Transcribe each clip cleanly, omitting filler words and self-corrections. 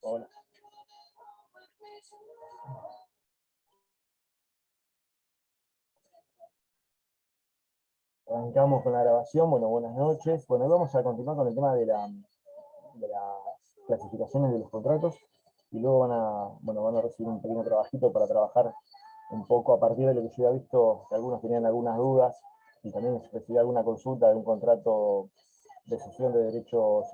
Hola. Arrancamos con la grabación. Bueno, buenas noches. Bueno, hoy vamos a continuar con el tema de las clasificaciones de los contratos y luego van a recibir un pequeño trabajito para trabajar un poco a partir de lo que yo había visto, que algunos tenían algunas dudas y también recibí alguna consulta de un contrato de cesión de derechos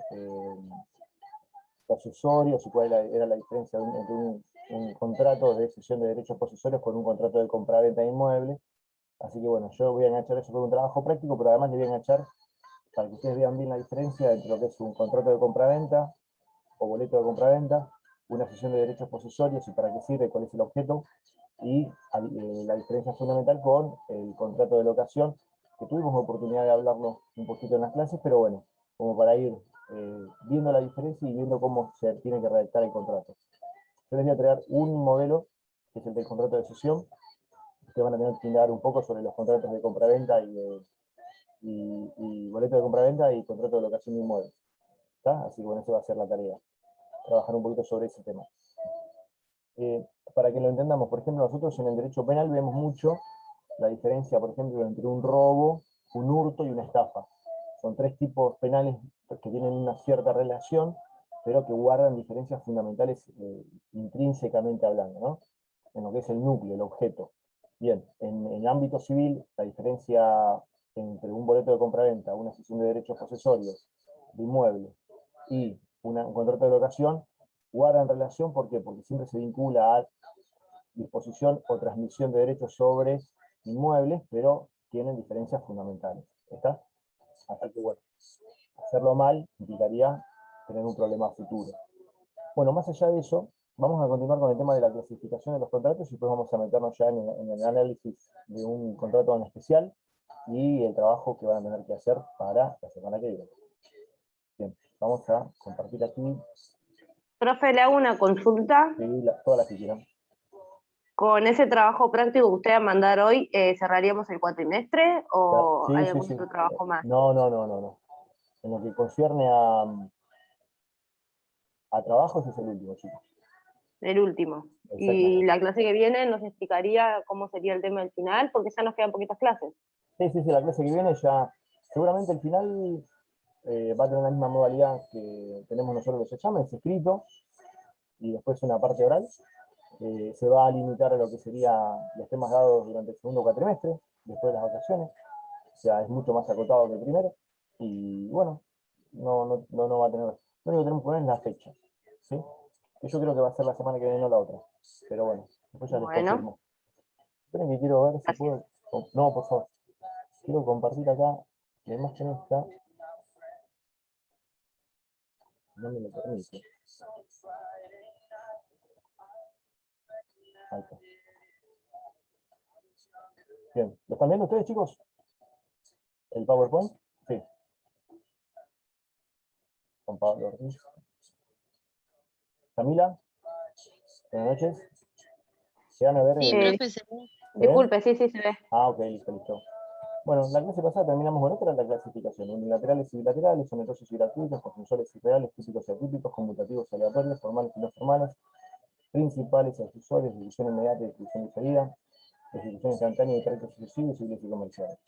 posesorios y cuál era la diferencia entre un contrato de cesión de derechos posesorios con un contrato de compraventa de inmuebles. Así que bueno, yo voy a enganchar eso con un trabajo práctico, pero además le voy a enganchar para que ustedes vean bien la diferencia entre lo que es un contrato de compraventa o boleto de compraventa, una cesión de derechos posesorios y para qué sirve, cuál es el objeto, y la diferencia fundamental con el contrato de locación, que tuvimos oportunidad de hablarlo un poquito en las clases, pero bueno, como para ir viendo la diferencia y viendo cómo se tiene que redactar el contrato. Yo les voy a traer un modelo, que es el del contrato de cesión. Ustedes van a tener que indagar un poco sobre los contratos de compraventa y boleto de compraventa y contrato de locación de inmuebles. ¿Está? Así que bueno, eso va a ser la tarea. Trabajar un poquito sobre ese tema. Para que lo entendamos, por ejemplo, nosotros en el derecho penal vemos mucho la diferencia, por ejemplo, entre un robo, un hurto y una estafa. Son tres tipos penales que tienen una cierta relación, pero que guardan diferencias fundamentales intrínsecamente hablando, ¿no? En lo que es el núcleo, el objeto. Bien, en el ámbito civil, la diferencia entre un boleto de compraventa, una cesión de derechos posesorios de inmueble y un contrato de locación, guardan relación, ¿por qué? Porque siempre se vincula a disposición o transmisión de derechos sobre inmuebles, pero tienen diferencias fundamentales. ¿Está? Así que bueno, hacerlo mal implicaría tener un problema futuro. Bueno, más allá de eso, vamos a continuar con el tema de la clasificación de los contratos y después vamos a meternos ya en el análisis de un contrato en especial y el trabajo que van a tener que hacer para la semana que viene. Bien, vamos a compartir aquí. Profe, le hago una consulta. Sí, todas las que quieran. Con ese trabajo práctico que usted va a mandar hoy, ¿cerraríamos el cuatrimestre o hay algún otro trabajo más? No. En lo que concierne a trabajo, ese es el último, chicos. El último. Y la clase que viene nos explicaría cómo sería el tema del final, porque ya nos quedan poquitas clases. Sí, la clase que viene ya, seguramente el final va a tener la misma modalidad que tenemos nosotros los exámenes, escrito, y después una parte oral. Se va a limitar a lo que serían los temas dados durante el segundo cuatrimestre, después de las vacaciones. O sea, es mucho más acotado que el primero. Y bueno, no va a tener. Lo único que tenemos que poner es la fecha. ¿Sí? Que yo creo que va a ser la semana que viene, no la otra. Pero bueno, después ya les confirmo. Esperen que quiero ver si puedo. No, por favor. Quiero compartir acá la imagen esta. No me lo permite. Ahí está. Bien, ¿lo están viendo ustedes, chicos? ¿El PowerPoint? Sí. Con Pablo Ortiz. Camila, buenas noches. ¿Se van a ver? Sí, profe, disculpe, sí, se ve. Ah, ok, listo. Bueno, la clase pasada terminamos con otra, la clasificación. Unilaterales y bilaterales, onerosos y gratuitos, consensuales y reales, típicos y atípicos, conmutativos y aleatorios, formales y no formales, principales y accesorios, distribución inmediata y distribución diferida, distribución instantánea y tractos sucesivos, civiles y comerciales.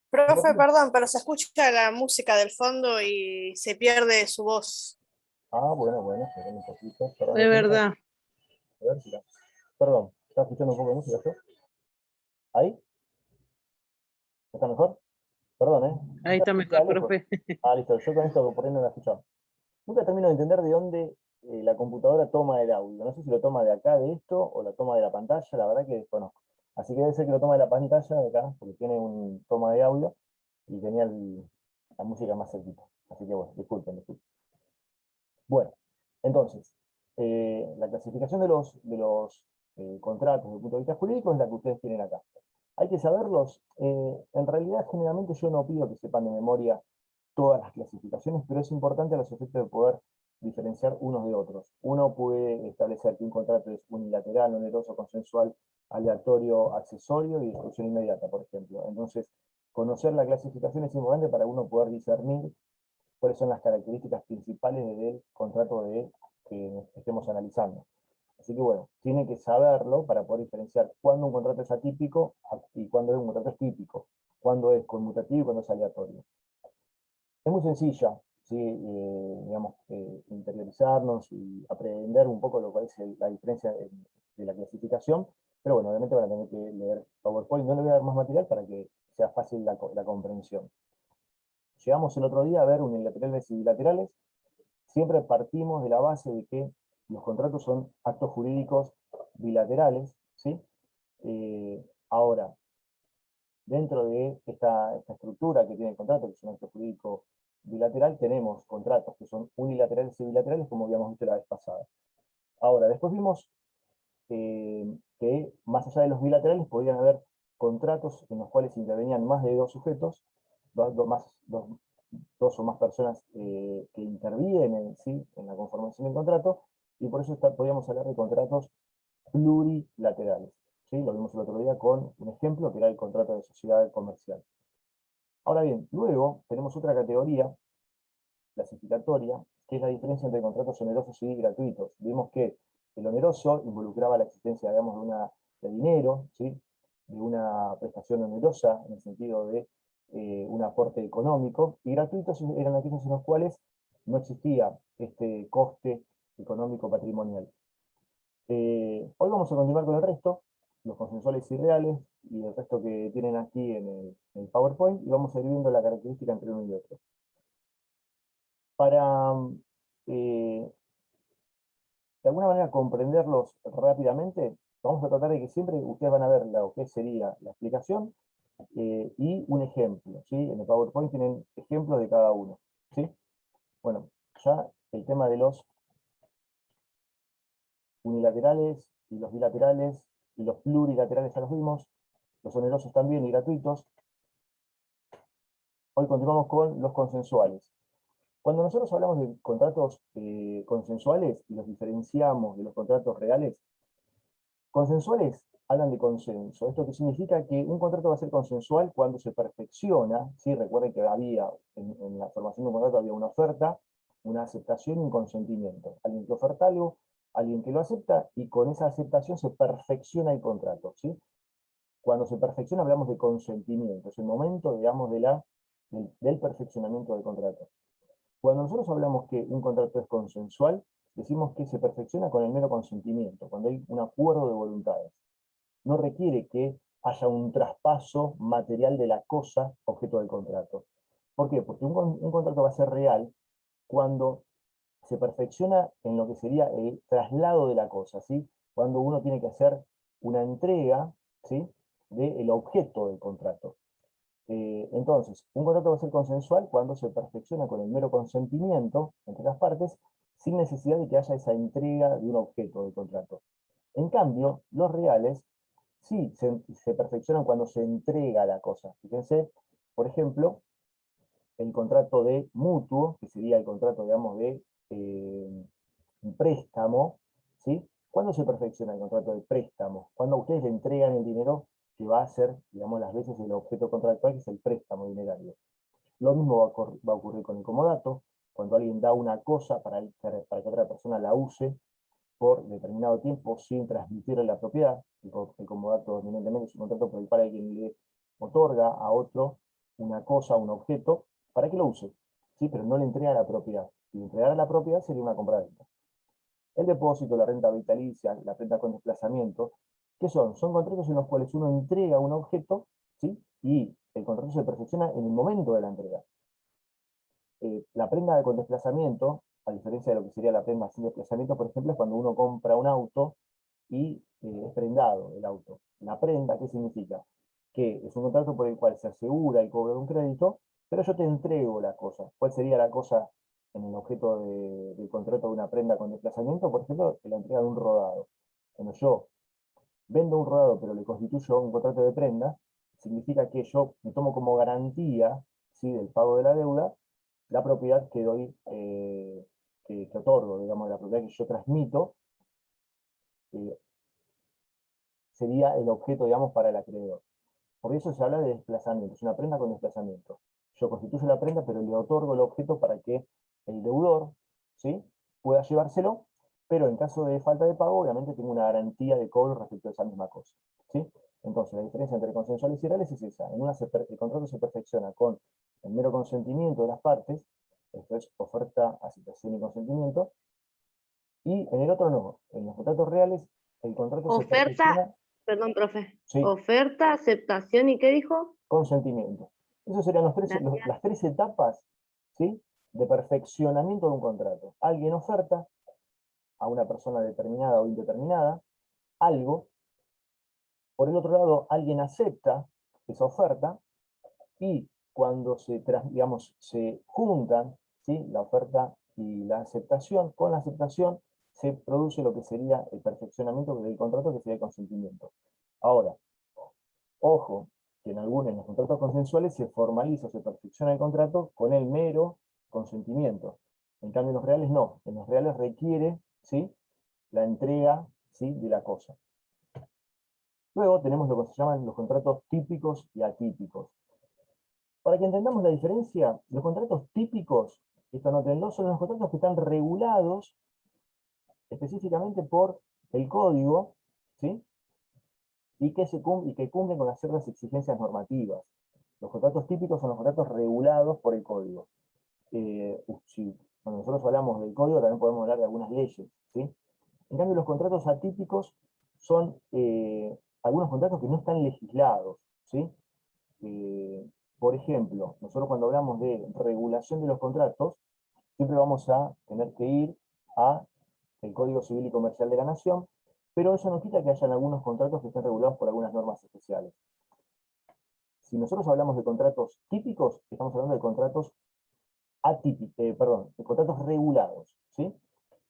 Profe, perdón, pero se escucha la música del fondo y se pierde su voz. Ah, bueno, esperen un poquito. Perdón, de verdad. A ver si perdón, ¿está escuchando un poco de música yo? ¿Ahí? ¿Está mejor? Perdón, ¿eh? Ahí está mejor, profe. Ah, listo, yo con esto por ahí no la escuchaba. Nunca termino de entender de dónde la computadora toma el audio. No sé si lo toma de acá, de esto, o lo toma de la pantalla, la verdad que desconozco. Así que debe ser que lo toma de la pantalla de acá, porque tiene un toma de audio, y tenía la música más cerquita. Así que bueno, disculpen. Bueno, entonces, la clasificación de los contratos desde el punto de vista jurídico es la que ustedes tienen acá. Hay que saberlos. En realidad, generalmente yo no pido que sepan de memoria todas las clasificaciones, pero es importante a los efectos de poder diferenciar unos de otros. Uno puede establecer que un contrato es unilateral, oneroso, consensual, aleatorio, accesorio y distribución inmediata, por ejemplo. Entonces, conocer la clasificación es importante para uno poder discernir cuáles son las características principales del contrato que estemos analizando. Así que bueno, tiene que saberlo para poder diferenciar cuándo un contrato es atípico y cuándo un contrato es típico, cuándo es conmutativo y cuándo es aleatorio. Es muy sencilla, ¿sí? Digamos, interiorizarnos y aprender un poco lo que es la diferencia de la clasificación, pero bueno, obviamente van a tener que leer PowerPoint. No le voy a dar más material para que sea fácil la comprensión. Llegamos el otro día a ver unilaterales y bilaterales. Siempre partimos de la base de que los contratos son actos jurídicos bilaterales, ¿sí? Ahora, dentro de esta estructura que tiene el contrato, que es un acto jurídico bilateral, tenemos contratos que son unilaterales y bilaterales, como habíamos visto la vez pasada. Ahora, después vimos que más allá de los bilaterales podían haber contratos en los cuales intervenían más de dos sujetos, dos o más personas que intervienen, ¿sí?, en la conformación del contrato, y por eso podíamos hablar de contratos plurilaterales. ¿Sí? Lo vimos el otro día con un ejemplo que era el contrato de sociedad comercial. Ahora bien, luego tenemos otra categoría clasificatoria, que es la diferencia entre contratos onerosos y gratuitos. Vimos que el oneroso involucraba la existencia, digamos, de dinero, ¿sí?, de una prestación onerosa, en el sentido de un aporte económico, y gratuitos eran aquellos en los cuales no existía este coste económico patrimonial. Hoy vamos a continuar con el resto, los consensuales y reales, y el resto que tienen aquí en el PowerPoint, y vamos a ir viendo la característica entre uno y otro. Para, de alguna manera, comprenderlos rápidamente, vamos a tratar de que siempre ustedes van a ver lo que sería la explicación y un ejemplo, ¿sí? En el PowerPoint tienen ejemplos de cada uno, ¿sí? Bueno, ya el tema de los unilaterales y los bilaterales y los plurilaterales ya los vimos, los onerosos también y gratuitos. Hoy continuamos con los consensuales. Cuando nosotros hablamos de contratos consensuales y los diferenciamos de los contratos reales, consensuales hablan de consenso. ¿Esto qué significa? Que un contrato va a ser consensual cuando se perfecciona, ¿sí? Recuerden que había, en la formación de un contrato había una oferta, una aceptación y un consentimiento. Alguien que oferta algo, alguien que lo acepta, y con esa aceptación se perfecciona el contrato, ¿sí? Cuando se perfecciona hablamos de consentimiento, es el momento, digamos, del perfeccionamiento del contrato. Cuando nosotros hablamos que un contrato es consensual, decimos que se perfecciona con el mero consentimiento, cuando hay un acuerdo de voluntades. No requiere que haya un traspaso material de la cosa objeto del contrato. ¿Por qué? Porque un contrato va a ser real cuando se perfecciona en lo que sería el traslado de la cosa, ¿sí? Cuando uno tiene que hacer una entrega, ¿sí?, del objeto del contrato. Entonces, un contrato va a ser consensual cuando se perfecciona con el mero consentimiento entre las partes, sin necesidad de que haya esa entrega de un objeto del contrato. En cambio, los reales sí se perfeccionan cuando se entrega la cosa. Fíjense, por ejemplo, el contrato de mutuo, que sería el contrato, digamos, de un préstamo, ¿sí? ¿Cuándo se perfecciona el contrato de préstamo? Cuando ustedes le entregan el dinero que va a ser, digamos, las veces el objeto contractual, que es el préstamo dinerario. Lo mismo va a ocurrir con el comodato, cuando alguien da una cosa para que otra persona la use por determinado tiempo sin transmitirle la propiedad. El comodato, evidentemente, es un contrato por el cual alguien le otorga a otro una cosa, un objeto, para que lo use, ¿sí? Pero no le entrega la propiedad. Si le entregara la propiedad sería una compraventa. El depósito, la renta vitalicia, la renta con desplazamiento, ¿qué son? Son contratos en los cuales uno entrega un objeto, ¿sí?, y el contrato se perfecciona en el momento de la entrega. La prenda con desplazamiento, a diferencia de lo que sería la prenda sin desplazamiento, por ejemplo, es cuando uno compra un auto y es prendado el auto. La prenda, ¿qué significa? Que es un contrato por el cual se asegura el cobro de un crédito, pero yo te entrego la cosa. ¿Cuál sería la cosa en el objeto del contrato de una prenda con desplazamiento? Por ejemplo, la entrega de un rodado. Cuando yo vendo un rodado, pero le constituyo un contrato de prenda, significa que yo me tomo como garantía, ¿sí?, del pago de la deuda, la propiedad que doy, que otorgo, digamos, la propiedad que yo transmito, sería el objeto, digamos, para el acreedor. Por eso se habla de desplazamiento, es una prenda con desplazamiento. Yo constituyo la prenda, pero le otorgo el objeto para que el deudor, ¿sí?, pueda llevárselo, pero en caso de falta de pago, obviamente tengo una garantía de cobro respecto a esa misma cosa, ¿sí? Entonces, la diferencia entre consensuales y reales es esa. En una el contrato se perfecciona con el mero consentimiento de las partes, esto es oferta, aceptación y consentimiento, y en el otro no. En los contratos reales, el contrato se Oferta, perfecciona, perdón, profe. sí, Oferta, aceptación y ¿qué dijo? consentimiento. Esas serían Gracias. las tres etapas, ¿sí?, de perfeccionamiento de un contrato. Alguien oferta a una persona determinada o indeterminada algo. Por el otro lado, alguien acepta esa oferta y cuando digamos, se juntan, ¿sí?, la oferta y la aceptación, con la aceptación se produce lo que sería el perfeccionamiento del contrato, que sería el consentimiento. Ahora, ojo, que en los contratos consensuales se formaliza o se perfecciona el contrato con el mero consentimiento. En cambio, en los reales no. En los reales requiere, ¿sí?, la entrega, ¿sí?, de la cosa. Luego tenemos lo que se llaman los contratos típicos y atípicos. Para que entendamos la diferencia, los contratos típicos, esto anótenlo, son los contratos que están regulados específicamente por el código, ¿sí?, y que cumplen con ciertas exigencias normativas. Los contratos típicos son los contratos regulados por el código. Cuando nosotros hablamos del código, también podemos hablar de algunas leyes, ¿sí? En cambio, los contratos atípicos son algunos contratos que no están legislados, ¿sí? Por ejemplo, nosotros cuando hablamos de regulación de los contratos, siempre vamos a tener que ir a el Código Civil y Comercial de la Nación, pero eso no quita que hayan algunos contratos que estén regulados por algunas normas especiales. Si nosotros hablamos de contratos típicos, estamos hablando de contratos de contratos regulados, ¿sí?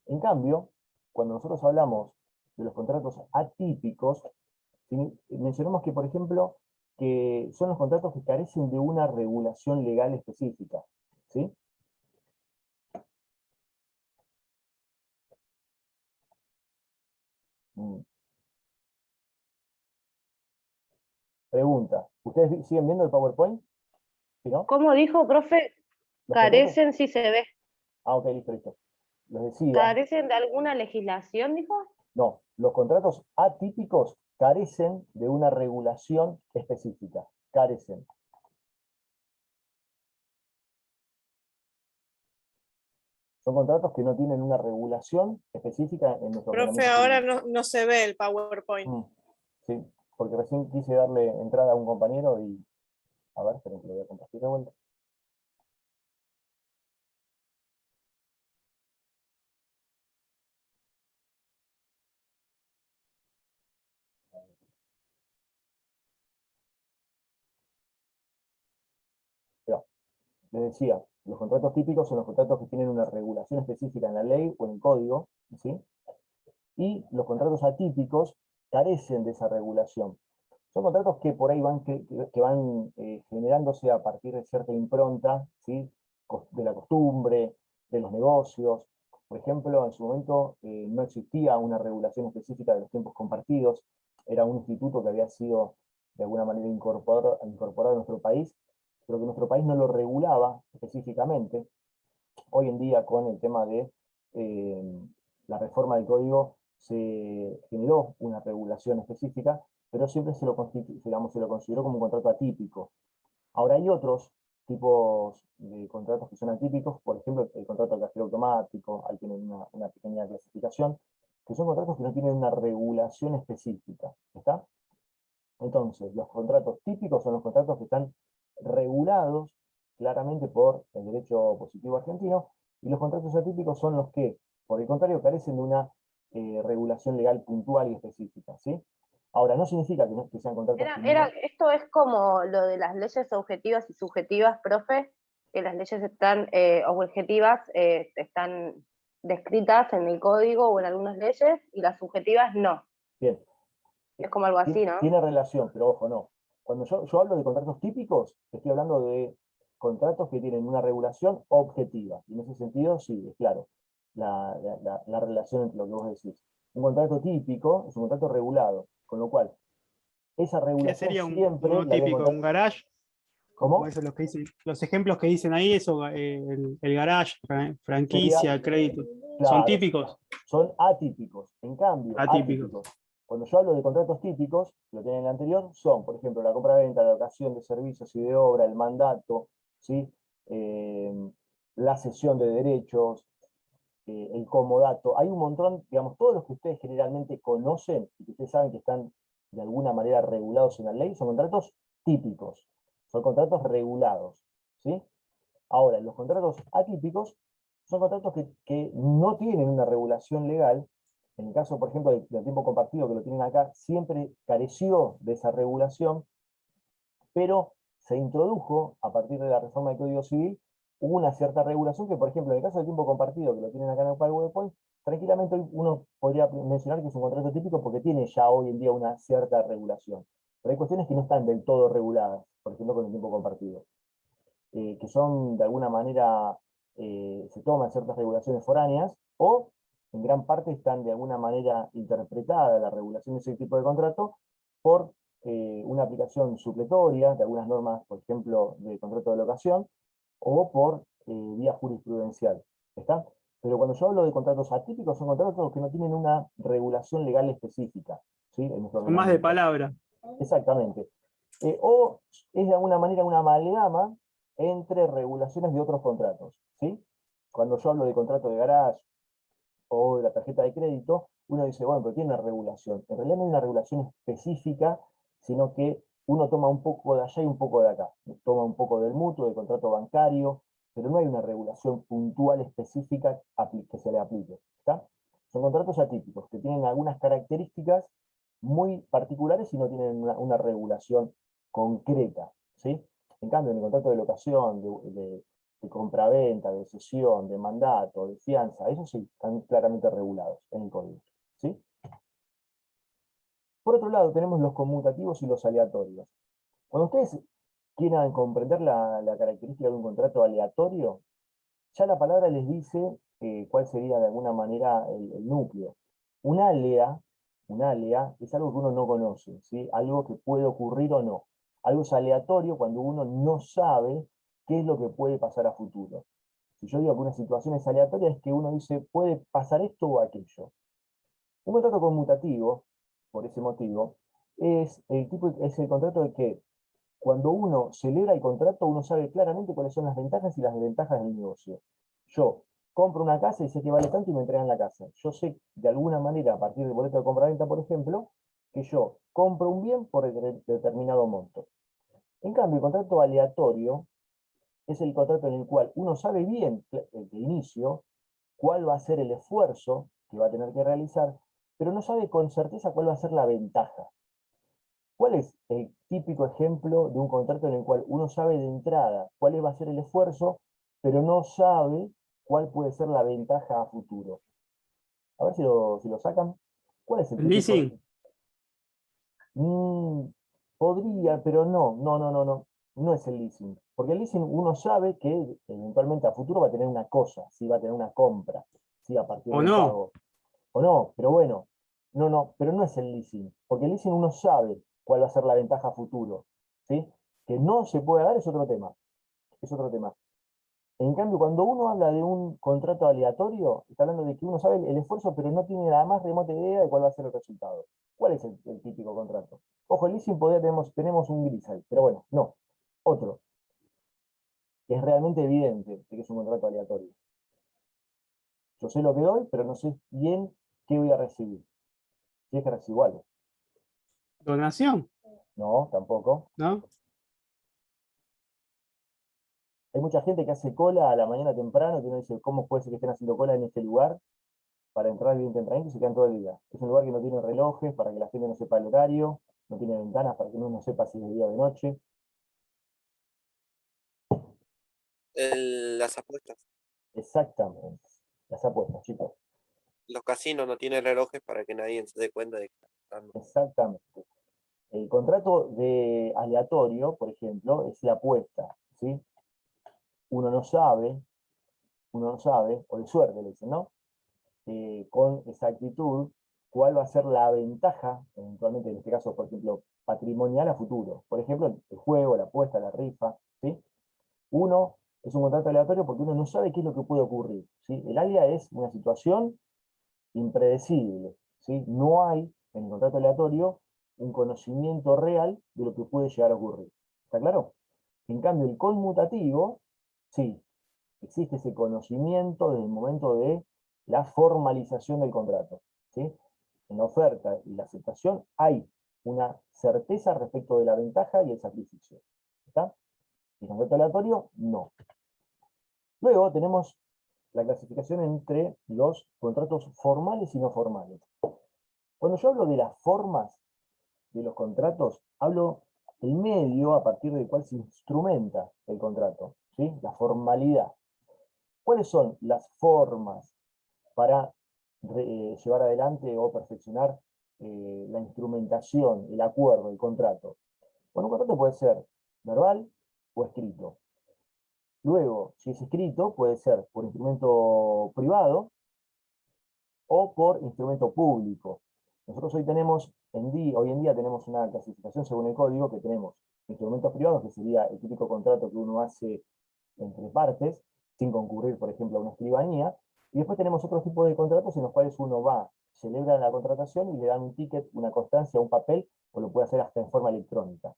En cambio, cuando nosotros hablamos de los contratos atípicos, ¿sí?, mencionamos que, por ejemplo, que son los contratos que carecen de una regulación legal específica, ¿sí? Mm. Pregunta, ¿ustedes siguen viendo el PowerPoint? ¿Sí, no? ¿Cómo dijo, profe? ¿Los contratos? Carecen, si se ve. Ah, ok, listo, listo. Les decía, ¿Carecen de alguna legislación, dijo? no, los contratos atípicos carecen de una regulación específica, carecen. Son contratos que no tienen una regulación específica en nuestro Profe, ordenamiento ahora jurídico. no se ve el PowerPoint. Sí, porque recién quise darle entrada a un compañero y... A ver, esperen que lo voy a compartir de vuelta. Ya. Les decía, los contratos típicos son los contratos que tienen una regulación específica en la ley o en el código, ¿sí? Y los contratos atípicos carecen de esa regulación. Son contratos que por ahí van generándose a partir de cierta impronta, ¿sí?, de la costumbre, de los negocios. Por ejemplo, en su momento no existía una regulación específica de los tiempos compartidos, era un instituto que había sido de alguna manera incorporado a nuestro país, pero que nuestro país no lo regulaba específicamente. Hoy en día, con el tema de la reforma del código, se generó una regulación específica, pero siempre se lo consideró como un contrato atípico. Ahora hay otros tipos de contratos que son atípicos, por ejemplo, el contrato de cajero automático, ahí tienen una pequeña clasificación, que son contratos que no tienen una regulación específica, ¿está? Entonces, los contratos típicos son los contratos que están regulados claramente por el derecho positivo argentino, y los contratos atípicos son los que, por el contrario, carecen de una regulación legal puntual y específica, ¿sí? Ahora, no significa que sean contratos que no... Esto es como lo de las leyes objetivas y subjetivas, profe, que las leyes están objetivas, están descritas en el código o en algunas leyes, y las subjetivas no. Bien. Es como algo así, ¿no? Tiene relación, pero ojo, no. Cuando yo hablo de contratos típicos, estoy hablando de contratos que tienen una regulación objetiva. Y en ese sentido, sí, es claro, la relación entre lo que vos decís. Un contrato típico es un contrato regulado, con lo cual esa ¿Qué regulación sería siempre uno la voy a típico? encontrar. ¿Un garage? ¿Cómo? Como eso, los ejemplos que dicen ahí, eso, el garage, Sería, franquicia, crédito. ¿Son claro, típicos? son atípicos. En cambio, Atípicos. atípicos. Cuando yo hablo de contratos típicos, lo tienen en el anterior, son, por ejemplo, la compra-venta, la locación de servicios y de obra, el mandato, ¿sí? Eh, la cesión de derechos, el comodato. Hay un montón, digamos, todos los que ustedes generalmente conocen y que ustedes saben que están de alguna manera regulados en la ley, son contratos típicos, son contratos regulados, ¿sí? Ahora, los contratos atípicos son contratos que no tienen una regulación legal. En el caso, por ejemplo, del tiempo compartido, que lo tienen acá, siempre careció de esa regulación, pero se introdujo, a partir de la reforma del Código Civil, hubo una cierta regulación que, por ejemplo, en el caso del tiempo compartido, que lo tienen acá en el PowerPoint, tranquilamente uno podría mencionar que es un contrato típico porque tiene ya hoy en día una cierta regulación. Pero hay cuestiones que no están del todo reguladas, por ejemplo, con el tiempo compartido. Que son de alguna manera, se toman ciertas regulaciones foráneas, o en gran parte están de alguna manera interpretadas la regulación de ese tipo de contrato por una aplicación supletoria de algunas normas, por ejemplo, de contrato de locación, o por vía jurisprudencial. ¿Está? Pero cuando yo hablo de contratos atípicos, son contratos que no tienen una regulación legal específica, ¿sí? En nuestro Son más de ordenamiento. palabra. Exactamente. O es de alguna manera una amalgama entre regulaciones de otros contratos, ¿sí? Cuando yo hablo de contrato de garage o de la tarjeta de crédito, uno dice, bueno, pero tiene una regulación. En realidad no hay una regulación específica, sino que uno toma un poco de allá y un poco de acá. Toma un poco del mutuo, del contrato bancario, pero no hay una regulación puntual específica que se le aplique. ¿Está? Son contratos atípicos, que tienen algunas características muy particulares y no tienen una regulación concreta, ¿sí? En cambio, en el contrato de locación, de compraventa, de cesión, de mandato, de fianza, esos sí están claramente regulados en el código, ¿sí? Por otro lado, tenemos los conmutativos y los aleatorios. Cuando ustedes quieran comprender la característica de un contrato aleatorio, ya la palabra les dice cuál sería de alguna manera el núcleo. Un alea, un alea es algo que uno no conoce, ¿sí? Algo que puede ocurrir o no. Algo es aleatorio cuando uno no sabe qué es lo que puede pasar a futuro. Si yo digo que una situación es aleatoria, es que uno dice, puede pasar esto o aquello. Un contrato conmutativo, por ese motivo, es el contrato de que cuando uno celebra el contrato, uno sabe claramente cuáles son las ventajas y las desventajas del negocio. Yo compro una casa y sé que vale tanto y me entregan la casa. Yo sé de alguna manera, a partir del boleto de compra-venta, por ejemplo, que yo compro un bien por determinado monto. En cambio, el contrato aleatorio es el contrato en el cual uno sabe bien de inicio cuál va a ser el esfuerzo que va a tener que realizar, pero no sabe con certeza cuál va a ser la ventaja. ¿Cuál es el típico ejemplo de un contrato en el cual uno sabe de entrada cuál va a ser el esfuerzo, pero no sabe cuál puede ser la ventaja a futuro? A ver si lo sacan. ¿Cuál es el ¿El típico? leasing? Mm, podría, pero no. No es el leasing. Porque el leasing uno sabe que eventualmente a futuro va a tener una cosa, si va a tener una compra, si a partir ¿O de un no? pago. O no, pero bueno, pero no es el leasing. Porque el leasing uno sabe cuál va a ser la ventaja a futuro, ¿sí? Que no se puede dar es otro tema, es otro tema. En cambio, cuando uno habla de un contrato aleatorio, está hablando de que uno sabe el esfuerzo, pero no tiene la más remota idea de cuál va a ser el resultado. ¿Cuál es el típico contrato? Ojo, el leasing tenemos un gris ahí, pero bueno, no. Otro, que es realmente evidente de que es un contrato aleatorio. Yo sé lo que doy, pero no sé bien qué voy a recibir. Si es que recibo algo. ¿Donación? No, tampoco. ¿No? Hay mucha gente que hace cola a la mañana temprano, que uno dice, ¿cómo puede ser que estén haciendo cola en este lugar para entrar bien tempranito y se quedan todo el día? Es un lugar que no tiene relojes para que la gente no sepa el horario, no tiene ventanas para que uno no sepa si es de día o de noche. Las apuestas. Exactamente. Las apuestas, chicos. Los casinos no tienen relojes para que nadie se dé cuenta de que están. Exactamente. El contrato de aleatorio, por ejemplo, es la apuesta, ¿sí? Uno no sabe, o de suerte le dicen, ¿no? Con exactitud cuál va a ser la ventaja, eventualmente en este caso, por ejemplo, patrimonial a futuro. Por ejemplo, el juego, la apuesta, la rifa, ¿sí? Uno es un contrato aleatorio porque uno no sabe qué es lo que puede ocurrir, ¿sí? El alia es una situación impredecible, ¿sí? No hay en el contrato aleatorio un conocimiento real de lo que puede llegar a ocurrir. ¿Está claro? En cambio, el conmutativo, sí, existe ese conocimiento desde el momento de la formalización del contrato, ¿sí? En la oferta y la aceptación hay una certeza respecto de la ventaja y el sacrificio. ¿Está? El contrato aleatorio, no. Luego tenemos la clasificación entre los contratos formales y no formales. Cuando yo hablo de las formas de los contratos, hablo del medio a partir del cual se instrumenta el contrato, ¿sí? La formalidad. ¿Cuáles son las formas para llevar adelante o perfeccionar la instrumentación, el acuerdo, el contrato? Bueno, un contrato puede ser verbal o escrito. Luego, si es escrito, puede ser por instrumento privado o por instrumento público. Nosotros hoy en día tenemos una clasificación según el código que tenemos instrumentos privados, que sería el típico contrato que uno hace entre partes, sin concurrir, por ejemplo, a una escribanía, y después tenemos otros tipos de contratos en los cuales uno va, celebra la contratación y le dan un ticket, una constancia, un papel, o lo puede hacer hasta en forma electrónica.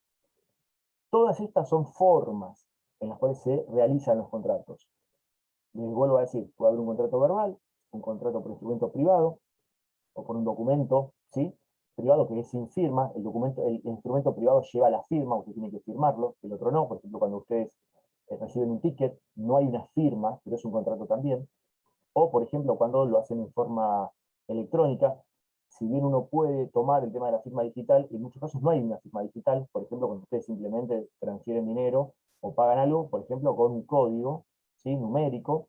Todas estas son formas en las cuales se realizan los contratos. Les vuelvo a decir, puede haber un contrato verbal, un contrato por instrumento privado, o por un documento, ¿sí? Privado que es sin firma, el instrumento privado lleva la firma, usted tiene que firmarlo, el otro no. Por ejemplo, cuando ustedes reciben un ticket, no hay una firma, pero es un contrato también. O, por ejemplo, cuando lo hacen en forma electrónica, si bien uno puede tomar el tema de la firma digital, en muchos casos no hay una firma digital. Por ejemplo, cuando ustedes simplemente transfieren dinero o pagan algo, por ejemplo, con un código, ¿sí? Numérico,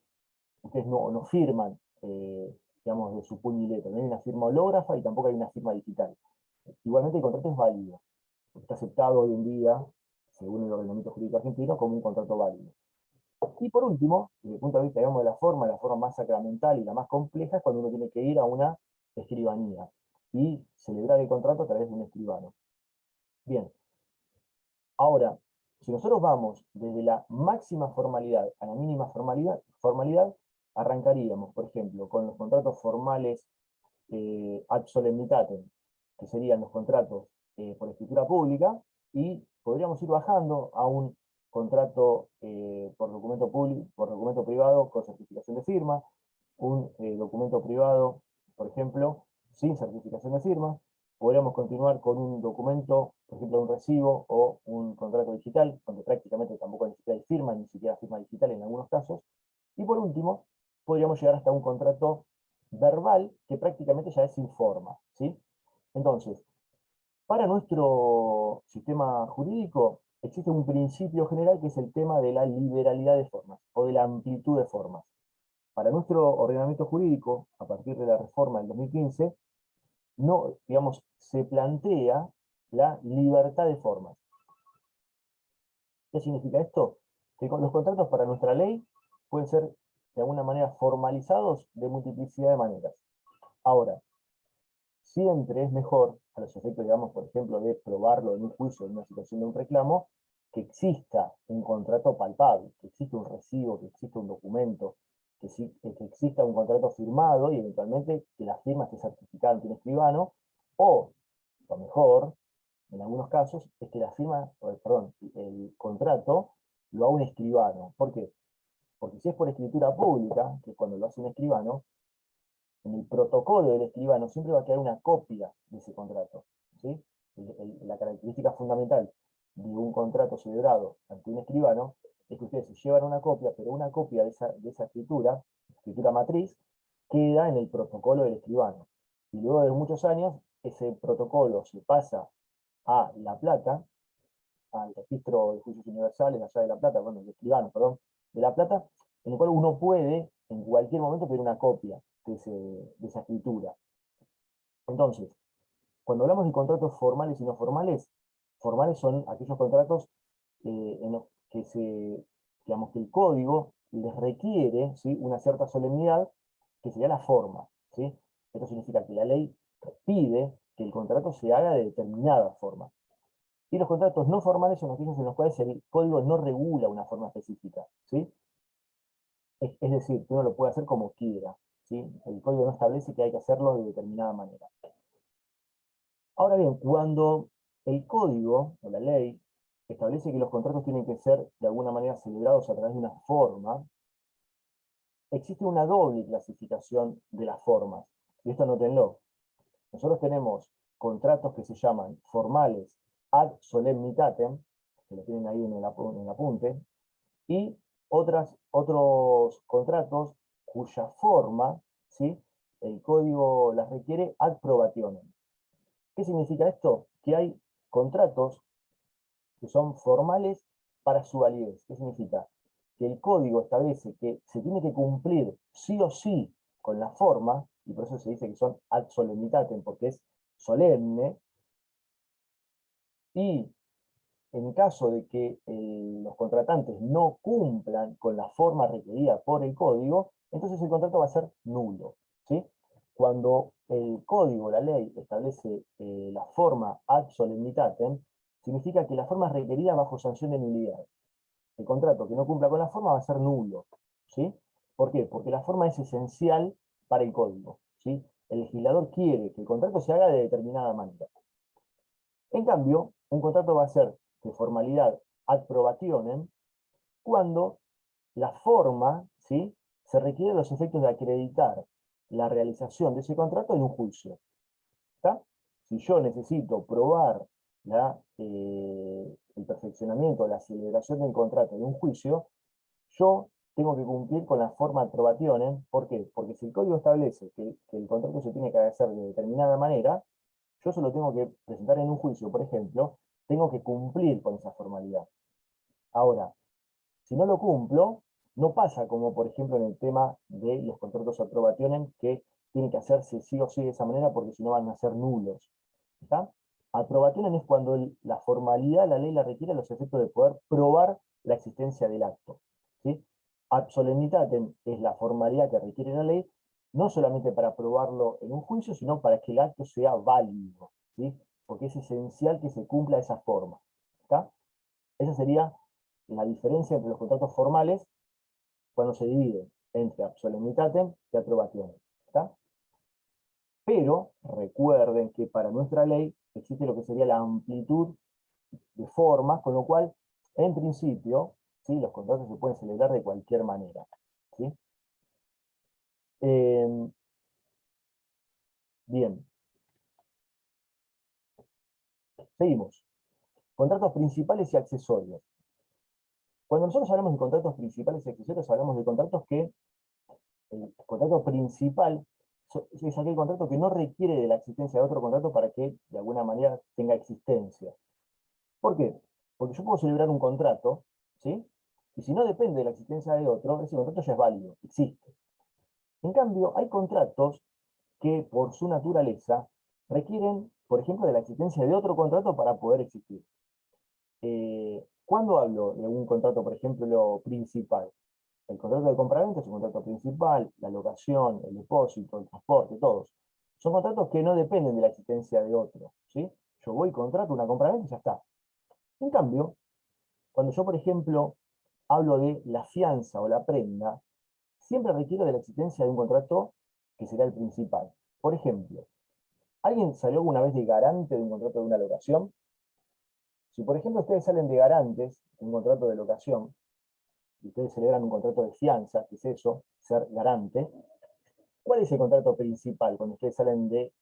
ustedes no firman, digamos, de su puño y letra. No hay una firma hológrafa y tampoco hay una firma digital. Igualmente el contrato es válido. Está aceptado hoy en día, según el ordenamiento jurídico argentino, como un contrato válido. Y por último, desde el punto de vista, digamos, de la forma más sacramental y la más compleja es cuando uno tiene que ir a una escribanía y celebrar el contrato a través de un escribano. Bien. Ahora, si nosotros vamos desde la máxima formalidad a la mínima formalidad, arrancaríamos, por ejemplo, con los contratos formales ad solemnitatem, que serían los contratos por escritura pública, y podríamos ir bajando a un contrato por documento privado con certificación de firma, un documento privado, por ejemplo, sin certificación de firma. Podríamos continuar con un documento, por ejemplo, un recibo o un contrato digital, donde prácticamente tampoco ni siquiera hay firma, ni siquiera firma digital en algunos casos. Y por último, podríamos llegar hasta un contrato verbal, que prácticamente ya es sin forma, ¿sí? Entonces, para nuestro sistema jurídico existe un principio general que es el tema de la liberalidad de formas, o de la amplitud de formas. Para nuestro ordenamiento jurídico, a partir de la reforma del 2015, no, digamos, se plantea la libertad de formas. ¿Qué significa esto? Que los contratos para nuestra ley pueden ser de alguna manera formalizados de multiplicidad de maneras. Ahora, siempre es mejor, a los efectos, digamos, por ejemplo, de probarlo en un juicio, en una situación de un reclamo, que exista un contrato palpable, que exista un recibo, que exista un documento, que exista un contrato firmado y eventualmente que la firma esté certificada ante un escribano, o, lo mejor, en algunos casos, es que la firma, perdón, el contrato lo haga un escribano. ¿Por qué? Porque si es por escritura pública, que es cuando lo hace un escribano, en el protocolo del escribano siempre va a quedar una copia de ese contrato, ¿sí? La característica fundamental de un contrato celebrado ante un escribano es que ustedes se llevan una copia, pero una copia de esa escritura matriz, queda en el protocolo del escribano. Y luego de muchos años, ese protocolo se pasa a La Plata, al registro de juicios universales allá de La Plata, bueno, de escribanos, perdón, de La Plata, en el cual uno puede en cualquier momento pedir una copia de esa escritura. Entonces, cuando hablamos de contratos formales y no formales, formales son aquellos contratos en los que digamos que el código les requiere, ¿sí?, una cierta solemnidad, que sería la forma, ¿sí? Esto significa que la ley pide que el contrato se haga de determinada forma. Y los contratos no formales son aquellos en los cuales el código no regula una forma específica, ¿sí? Es decir, que uno lo puede hacer como quiera, ¿sí? El código no establece que hay que hacerlo de determinada manera. Ahora bien, cuando el código o la ley establece que los contratos tienen que ser de alguna manera celebrados a través de una forma, existe una doble clasificación de las formas. Y esto anótenlo. Nosotros tenemos contratos que se llaman formales ad solemnitatem, que lo tienen ahí en el apunte, y otros contratos cuya forma, ¿sí?, el código las requiere ad probationem. ¿Qué significa esto? Que hay contratos que son formales para su validez. ¿Qué significa? Que el código establece que se tiene que cumplir sí o sí con la forma, y por eso se dice que son ad solemnitatem, porque es solemne, y en caso de que los contratantes no cumplan con la forma requerida por el código, entonces el contrato va a ser nulo, ¿sí? Cuando el código, la ley, establece la forma ad solemnitatem, significa que la forma es requerida bajo sanción de nulidad. El contrato que no cumpla con la forma va a ser nulo, ¿sí? ¿Por qué? Porque la forma es esencial para el código, ¿sí? El legislador quiere que el contrato se haga de determinada manera. En cambio, un contrato va a ser de formalidad ad probationem cuando la forma, ¿sí?, se requiere los efectos de acreditar la realización de ese contrato en un juicio. ¿Está? Si yo necesito probar el perfeccionamiento, la celebración del contrato en un juicio, yo tengo que cumplir con la forma ad probationem. ¿Por qué? Porque si el código establece que el contrato se tiene que hacer de determinada manera, yo solo tengo que presentar en un juicio, por ejemplo, tengo que cumplir con esa formalidad. Ahora, si no lo cumplo, no pasa como, por ejemplo, en el tema de los contratos ad probationem, que tienen que hacerse sí o sí de esa manera, porque si no van a ser nulos. ¿Está? Ad probationem es cuando la formalidad, la ley la requiere a los efectos de poder probar la existencia del acto, ¿sí? Ad solemnitatem es la formalidad que requiere la ley, no solamente para probarlo en un juicio, sino para que el acto sea válido, ¿sí? Porque es esencial que se cumpla esa forma. ¿Está? Esa sería la diferencia entre los contratos formales cuando se dividen entre ad solemnitatem y ad probationem. ¿Está? Pero recuerden que para nuestra ley existe lo que sería la amplitud de formas, con lo cual, en principio, ¿sí?, los contratos se pueden celebrar de cualquier manera, ¿sí? Bien. Seguimos. Contratos principales y accesorios. Cuando nosotros hablamos de contratos principales y accesorios, hablamos de contratos que el contrato principal es aquel contrato que no requiere de la existencia de otro contrato para que de alguna manera tenga existencia. ¿Por qué? Porque yo puedo celebrar un contrato, ¿sí?, y si no depende de la existencia de otro, ese contrato ya es válido, existe. En cambio, hay contratos que por su naturaleza requieren, por ejemplo, de la existencia de otro contrato para poder existir. ¿Cuándo hablo de un contrato, por ejemplo, lo principal? El contrato de compraventa es un contrato principal, la locación, el depósito, el transporte, todos. Son contratos que no dependen de la existencia de otro, ¿sí? Yo voy, contrato una compraventa y ya está. En cambio, cuando yo, por ejemplo, hablo de la fianza o la prenda, siempre requiero de la existencia de un contrato que será el principal. Por ejemplo, ¿alguien salió alguna vez de garante de un contrato de una locación? Si, por ejemplo, ustedes salen de garantes de un contrato de locación, y ustedes celebran un contrato de fianza, que es eso, ser garante, ¿cuál es el contrato principal cuando ustedes salen de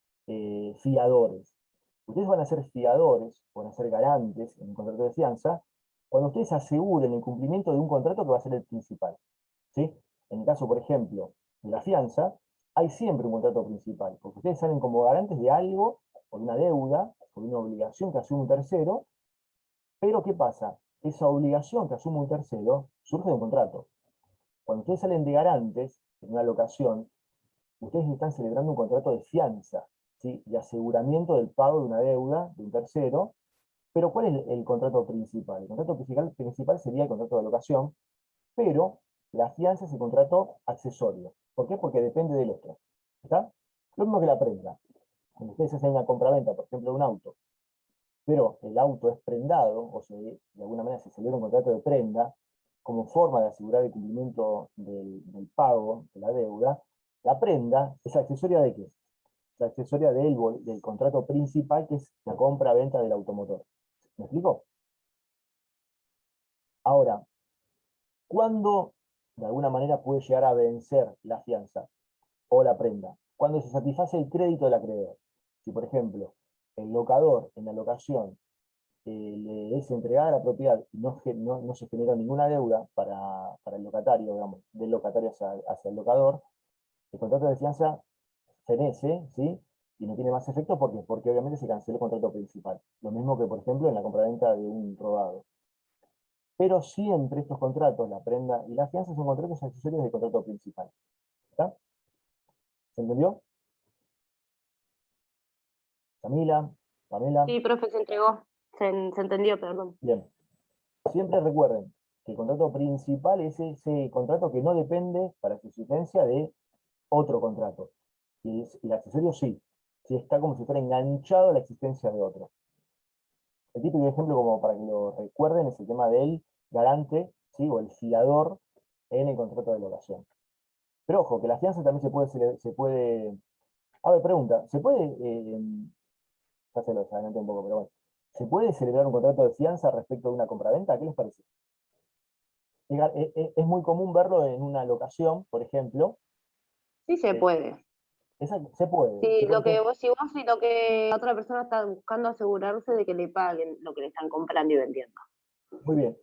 fiadores? Ustedes van a ser fiadores, van a ser garantes en un contrato de fianza, cuando ustedes aseguren el cumplimiento de un contrato que va a ser el principal, ¿sí? En el caso, por ejemplo, de la fianza, hay siempre un contrato principal, porque ustedes salen como garantes de algo, por una deuda, por una obligación que asume un tercero, pero ¿qué pasa? Esa obligación que asume un tercero surge de un contrato. Cuando ustedes salen de garantes en una locación, ustedes están celebrando un contrato de fianza, ¿sí?, de aseguramiento del pago de una deuda de un tercero. Pero ¿cuál es el contrato principal? El contrato principal sería el contrato de locación, pero la fianza es el contrato accesorio. ¿Por qué? Porque depende del otro. ¿Está? Lo mismo que la prenda. Cuando ustedes hacen una compraventa, por ejemplo, de un auto, pero el auto es prendado, o sea, de alguna manera se celebra un contrato de prenda, como forma de asegurar el cumplimiento del pago de la deuda, la prenda es accesoria de qué? Es accesoria del contrato principal, que es la compra-venta del automotor. ¿Me explico? Ahora, ¿cuándo de alguna manera puede llegar a vencer la fianza o la prenda? Cuando se satisface el crédito del acreedor. Si, por ejemplo, el locador en la locación le es entregada la propiedad y no se generó ninguna deuda para el locatario, digamos, del locatario hacia el locador, el contrato de fianza fenece, ¿sí? Y no tiene más efecto porque obviamente se canceló el contrato principal. Lo mismo que, por ejemplo, en la compraventa de un rodado. Pero siempre estos contratos, la prenda y la fianza, son contratos accesorios del contrato principal. ¿Está? ¿Se entendió? Camila, Pamela. Sí, profe, se entregó. Se entendió, perdón. Bien. Siempre recuerden que el contrato principal es ese contrato que no depende para su existencia de otro contrato. Y el accesorio sí. Sí, está como si fuera enganchado a la existencia de otro. El típico ejemplo, como para que lo recuerden, es el tema del garante, ¿sí? O el fiador en el contrato de locación. Pero ojo, que la fianza también se puede. A ver, pregunta, ¿se puede, ya se lo adelanté un poco, pero bueno, ¿se puede celebrar un contrato de fianza respecto de una compraventa? ¿Qué les parece? Es muy común verlo en una locación, por ejemplo. Sí se puede. Se puede. Si lo que vos, si vos y lo que la otra persona está buscando asegurarse de que le paguen lo que le están comprando y vendiendo. Muy bien.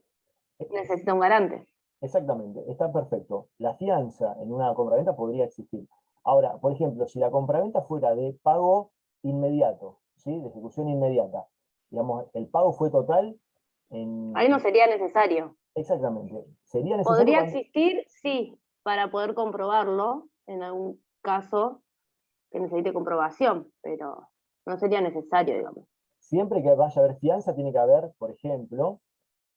Necesita un garante. Exactamente, está perfecto. La fianza en una compraventa podría existir. Ahora, por ejemplo, si la compraventa fuera de pago inmediato, ¿sí? De ejecución inmediata, digamos, el pago fue total Ahí no sería necesario. Exactamente. Sería necesario Podría cuando, existir, sí, para poder comprobarlo en algún caso que necesite comprobación, pero no sería necesario, digamos. siempre que vaya a haber fianza, tiene que haber, por ejemplo,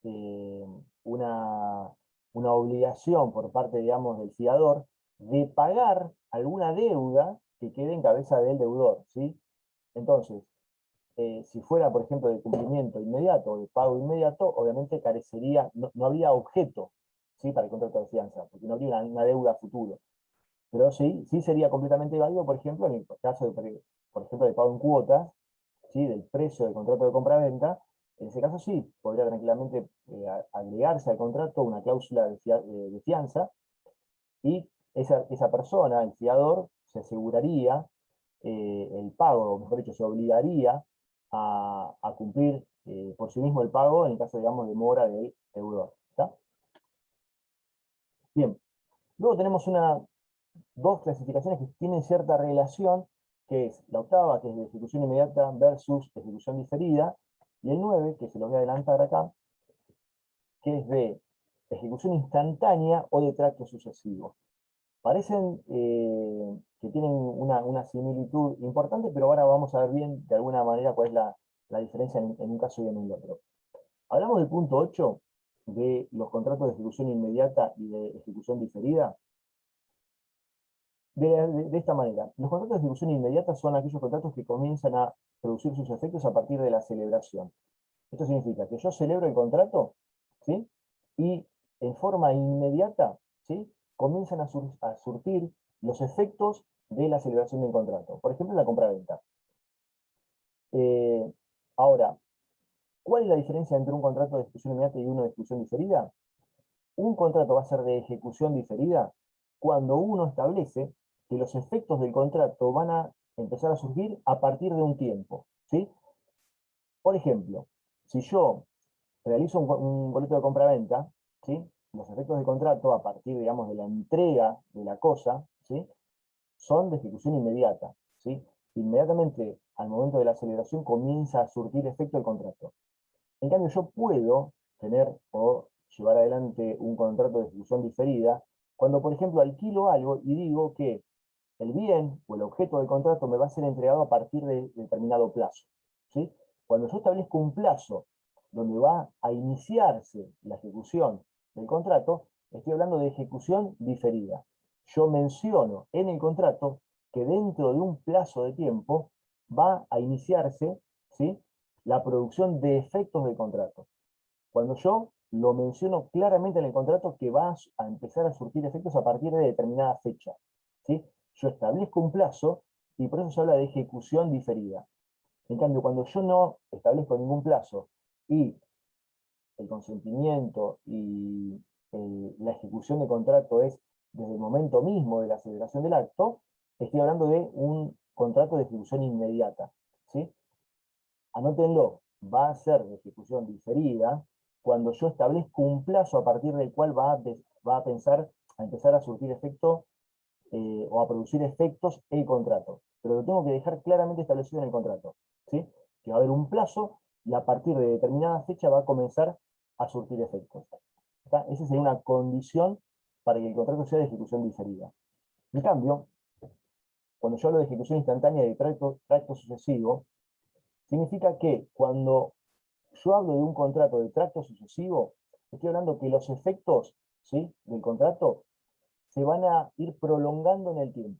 eh, una, una obligación por parte, digamos, del fiador de pagar alguna deuda que quede en cabeza del deudor, ¿sí? Entonces, si fuera, por ejemplo, de cumplimiento inmediato, de pago inmediato, obviamente carecería, no habría objeto, ¿sí? Para el contrato de fianza, porque no habría una deuda a futuro. Pero sí sería completamente válido, por ejemplo, en el caso de, por ejemplo, de pago en cuotas, ¿sí? Del precio del contrato de compra-venta. En ese caso sí, podría tranquilamente agregarse al contrato una cláusula de fianza, y esa persona, el fiador, se aseguraría el pago, o mejor dicho, se obligaría a cumplir por sí mismo el pago en el caso, digamos, de mora del deudor. ¿Está? Bien, luego tenemos dos clasificaciones que tienen cierta relación, que es la octava, que es de ejecución inmediata versus ejecución diferida, y el 9, que se lo voy a adelantar acá, que es de ejecución instantánea o de tracto sucesivo. Parecen que tienen una similitud importante, pero ahora vamos a ver bien de alguna manera cuál es la diferencia en un caso y en el otro. Hablamos del punto 8 de los contratos de ejecución inmediata y de ejecución diferida. De esta manera, los contratos de ejecución inmediata son aquellos contratos que comienzan a producir sus efectos a partir de la celebración. Esto significa que yo celebro el contrato, ¿sí? Y en forma inmediata, ¿sí? Comienzan a surtir los efectos de la celebración del contrato. Por ejemplo, la compra-venta. Ahora, ¿cuál es la diferencia entre un contrato de ejecución inmediata y uno de ejecución diferida? Un contrato va a ser de ejecución diferida cuando uno establece que los efectos del contrato van a empezar a surgir a partir de un tiempo, ¿sí? Por ejemplo, si yo realizo un boleto de compra-venta, ¿sí? Los efectos del contrato a partir, digamos, de la entrega de la cosa, ¿sí? Son de ejecución inmediata, ¿sí? Inmediatamente, al momento de la celebración, comienza a surtir efecto el contrato. En cambio, yo puedo tener o llevar adelante un contrato de ejecución diferida cuando, por ejemplo, alquilo algo y digo que el bien o el objeto del contrato me va a ser entregado a partir de determinado plazo, ¿sí? Cuando yo establezco un plazo donde va a iniciarse la ejecución del contrato, estoy hablando de ejecución diferida. Yo menciono en el contrato que dentro de un plazo de tiempo va a iniciarse, ¿sí? la producción de efectos del contrato. Cuando yo lo menciono claramente en el contrato que va a empezar a surtir efectos a partir de determinada fecha, ¿sí? Yo establezco un plazo y por eso se habla de ejecución diferida. En cambio, cuando yo no establezco ningún plazo y el consentimiento y la ejecución del contrato es desde el momento mismo de la celebración del acto, estoy hablando de un contrato de ejecución inmediata, ¿sí? Anótenlo, va a ser de ejecución diferida cuando yo establezco un plazo a partir del cual va a empezar a surtir efecto o a producir efectos el contrato. Pero lo tengo que dejar claramente establecido en el contrato, ¿sí? Que va a haber un plazo y a partir de determinada fecha va a comenzar a surtir efectos. ¿Está? Esa sería una condición para que el contrato sea de ejecución diferida. En cambio, cuando yo hablo de ejecución instantánea y de tracto sucesivo, significa que cuando yo hablo de un contrato de tracto sucesivo, estoy hablando que los efectos, ¿sí?, del contrato se van a ir prolongando en el tiempo.